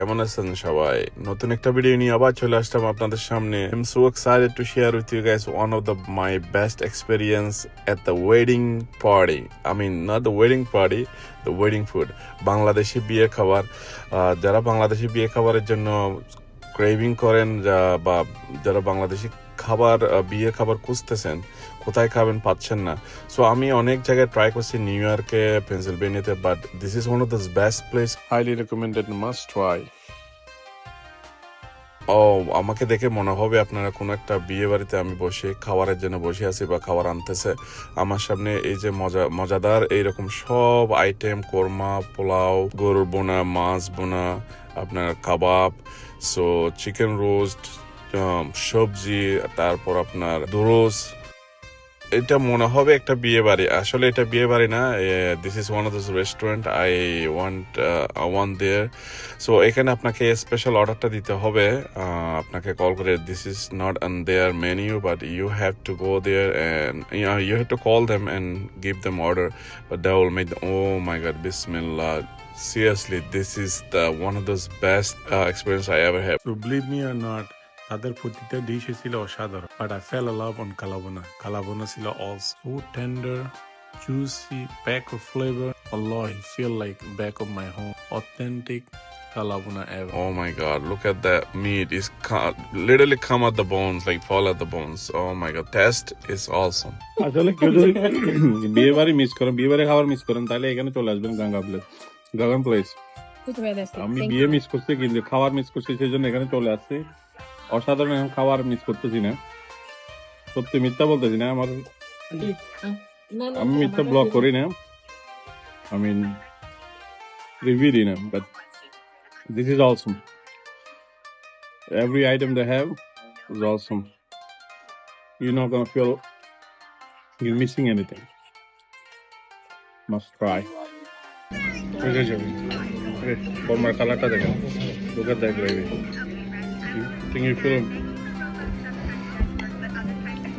কেমন আছেন সবাই? নতুন একটা ভিডিও নিয়ে আবার চলে আসলাম আপনাদের সামনে। I'm so excited to share with you guys one of my best experience at the wedding party. I mean, not the wedding party, the wedding food. Bangladeshi বিয়ে খাবার। যারা বাংলাদেশি বিয়ে খাবারের জন্য ক্রেভিং করেন বা যারা বাংলাদেশি খাবার বিয়ের খাবার খুঁজতেছেন, কোথায় খাবেন পাচ্ছেন না। সো আমি অনেক জায়গায় ট্রাই করছি, নিউ ইয়র্কে, পেনসিলভেনিয়াতে, but this is one of the best place, highly recommended, must try. ও, আমাকে দেখে মনে হবে আপনারা কোনো একটা বিয়ে বাড়িতে আমি বসে খাবারের জন্য বসে আছি বা খাবার আনতেছে আমার সামনে। এই যে মজাদার এইরকম সব আইটেম, কোরমা, পোলাও, গরুর বোনা, মাছ বোনা, আপনার কাবাব, সো চিকেন রোস্ট, সবজি, তারপর আপনার দুরোস। এটা মনে হবে একটা বিয়ে বাড়ি, আসলে এটা বিয়ে বাড়ি না। This is one of this restaurant I want there. So এখানে আপনাকে স্পেশাল অর্ডারটা দিতে হবে। আপনাকে কল করে, this is not on their menu, but you have to go there and you have to call them and give them order, but they will make, oh my god, বিসমিল্লাহ, seriously, this is the one of those best experience I ever had. So believe me or not, তাদের প্রতিটা ডিশে ছিল অসাধারণ, but I fell in love on কালাবোনা। কালাবোনা ছিল all so tender, juicy, pack of flavor. Allah, I feel like back of my home. Authentic কালাবোনা ever. Oh my god, look at that meat. It's literally come out the bones, like fall out the bones. Oh my god, taste is awesome. আসলে কেউ যদি বিয়ে বাড়ি miss করেন, বিয়ে বাড়ি খাবার miss করেন, তাহলে এখানে চলে আসবেন গাঙ্গা প্লেস। আমি বিয়ে মিস করছি কিন্তু খাবার মিস করছি, সেই জন্য এখানে চলে আসছি। অসাধারণ, এখন খাবার মিস করতেছি না, সত্যি মিথ্যা বলতেছি না। আমি মিথ্যা ব্লগ করি না, আমি রিভিউ দিই না, but this is Assam. Every item they have is awesome. You're not gonna feel you're missing anything. Must try. Bomber কালারটা দেখেন, look at that gravy. You think you feel?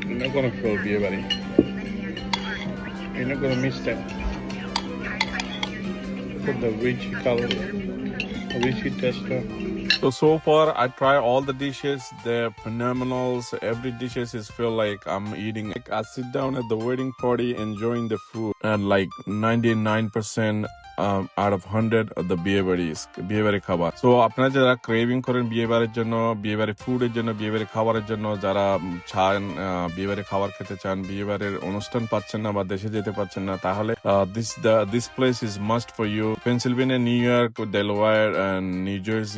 You're not gonna feel beer, buddy. You're not gonna miss that. Look at the rich color, rich texture. So far I try all the dishes. They're phenomenal. So every dishes is feel like I'm eating. Like I sit down at the wedding party enjoying the food, and like 99% out of 100 of the বিয়ে বাড়ি খাবার। So আপনারা যারা craving করেন বিয়ে বাড়ির জন্য, বিয়ে বাড়ি ফুডের জন্য, বিয়ে বাড়ি খাবারের জন্য, যারা চান বিয়ে বাড়ি খাবার খেতে চান, বিয়ে বাড়ির অনুষ্ঠান পাচ্ছেন না বা দেশে যেতে পারছেন না, তাহলে this place is must for you. Pennsylvania, New York, Delaware, and New jersey